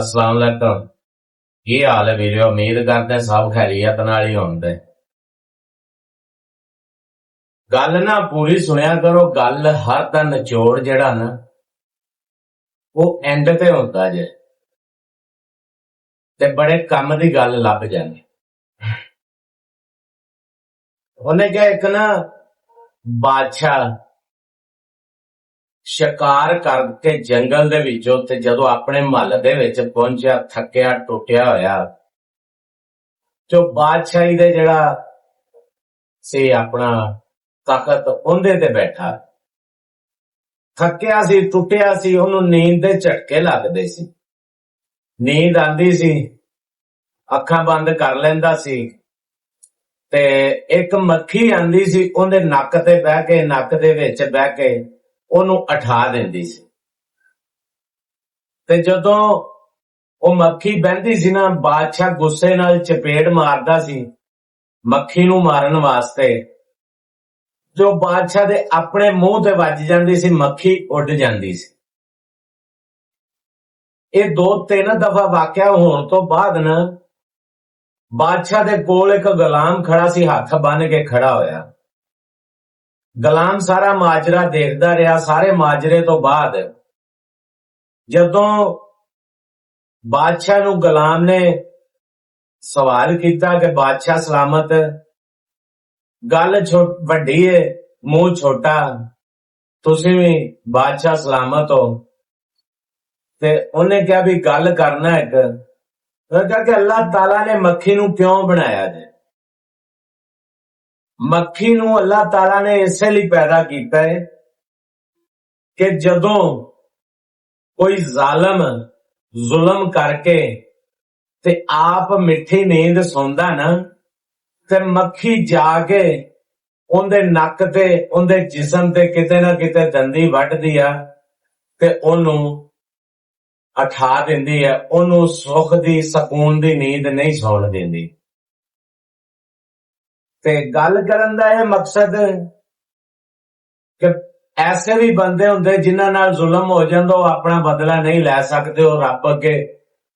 अस्सलाम वालेकुम। की हाल है वीडियो? उम्मीद करते सब खैरियत नाल ही होंदे। गल ना पूरी सुनिया करो। गल हर दा निचोड़ जेड़ा ना वो एंड ते होंदा जे ते बड़े कम दी गल लभ जानी। उन्हें क्या एक ना बादशाह शिकार करके जंगल दे विचों ते जदों अपने महल दे विच पहुंचा थकिया टुटिया होया जो बादशाही दे जेड़ा सी अपना तखत उहदे ते बैठा थकिया सी टुटिया सी ओनू नींद दे झटके लगदे सी। नींद आंदी सी अखां बंद कर लैंदा सी ते एक मक्खी आंदी सी ओहदे नक ते बह के नक दे विच बह के ओनू उठा दिंदी सी। ते जदों ਉਹ ਮੱਖੀ ਬਹਿੰਦੀ ਸੀ ਨਾ ਬਾਦਸ਼ਾਹ ਗੁੱਸੇ ਨਾਲ ਚਪੇੜ ਮਾਰਦਾ ਸੀ ਮੱਖੀ ਨੂੰ ਮਾਰਨ ਵਾਸਤੇ ਜੋ ਬਾਦਸ਼ਾਹ ਦੇ ਆਪਣੇ ਮੂੰਹ ਤੇ ਵੱਜ ਜਾਂਦੀ ਸੀ ਮੱਖੀ ਉੱਡ ਜਾਂਦੀ ਸੀ। ਇਹ 2-3 ਦਫਾ ਵਾਕਿਆ ਹੋਣ ਤੋਂ ਬਾਅਦ ਨਾ ਬਾਦਸ਼ਾਹ ਦੇ ਕੋਲ ਇੱਕ ਗੁਲਾਮ ਖੜਾ ਸੀ ਹੱਥ ਬੰਨ ਕੇ ਖੜਾ ਹੋਇਆ। ਗੁਲਾਮ ਸਾਰਾ ਮਾਜਰਾ ਦੇਖਦਾ ਰਿਹਾ। ਸਾਰੇ ਮਾਜਰੇ ਤੋਂ ਬਾਅਦ ਜਦੋਂ बादशाह नू गुलाम ने सवाल किया कि बादशाह सलामत गल वड्डी है मुंह छोटा तुसी भी बादशाह सलामत हो ते उन्हें क्या भी गल करना एक कहा कि अल्लाह ताला ने मक्खी नू क्यों बनाया जे? मक्खी नू अल्लाह ताला ने इसे लिए पैदा किया है कि जदों कोई जालिम जुल्म करके ते आप मिठी नींद सौंदा ना ते मक्खी जाके उनदे नक ते उनदे जिस्म ते किते ना किते दंदी वड्डदी आ ते ओनू उठा दिंदी है। ओनू सुख दी सकून दी नींद नहीं सौण दिंदी। ते गल करन दा इह मकसद कि ऐसे भी बंदे हुंदे जिन्हां नाल जुल्म हो जांदा ओह अपना बदला नहीं लै सकदे। ओह रब अगे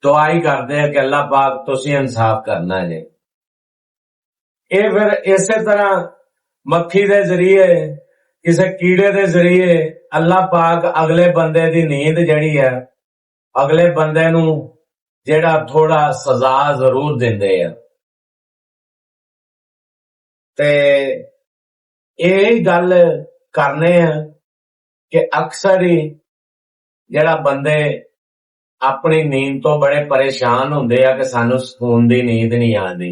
दुआ ही करदे कि अल्लाह पाक तुसीं इंसाफ करना जे। ਇਹ ਫਿਰ ਇਸੇ ਤਰ੍ਹਾਂ ਮੱਖੀ ਦੇ ਜ਼ਰੀਏ ਕਿਸੇ ਕੀੜੇ ਦੇ ਜ਼ਰੀਏ ਅੱਲਾਹ ਪਾਕ ਅਗਲੇ ਬੰਦੇ ਦੀ ਨੀਂਦ ਜਿਹੜੀ ਹੈ ਅਗਲੇ ਬੰਦੇ ਨੂੰ ਜਿਹੜਾ ਥੋੜਾ ਸਜ਼ਾ ਜ਼ਰੂਰ ਦਿੰਦੇ ਆ। ਤੇ ਇਹ ਗੱਲ ਕਰਨੇ ਆ कि अक्सर ही जेड़ा बंदे अपनी नींद तो बड़े परेशान हुंदे आ कि सानू सुकून दी नींद नहीं आंदी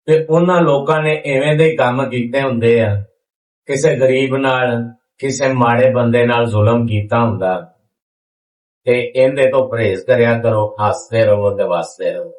ते उन्हां लोकां ने इवें दे काम कीते हुंदे आ। किसे गरीब नाल किसे माड़े बंदे नाल जुल्म कीता हुंदा ते इहदे तो परहेज करिया करो। हसदे रहो ते वसदे रहो।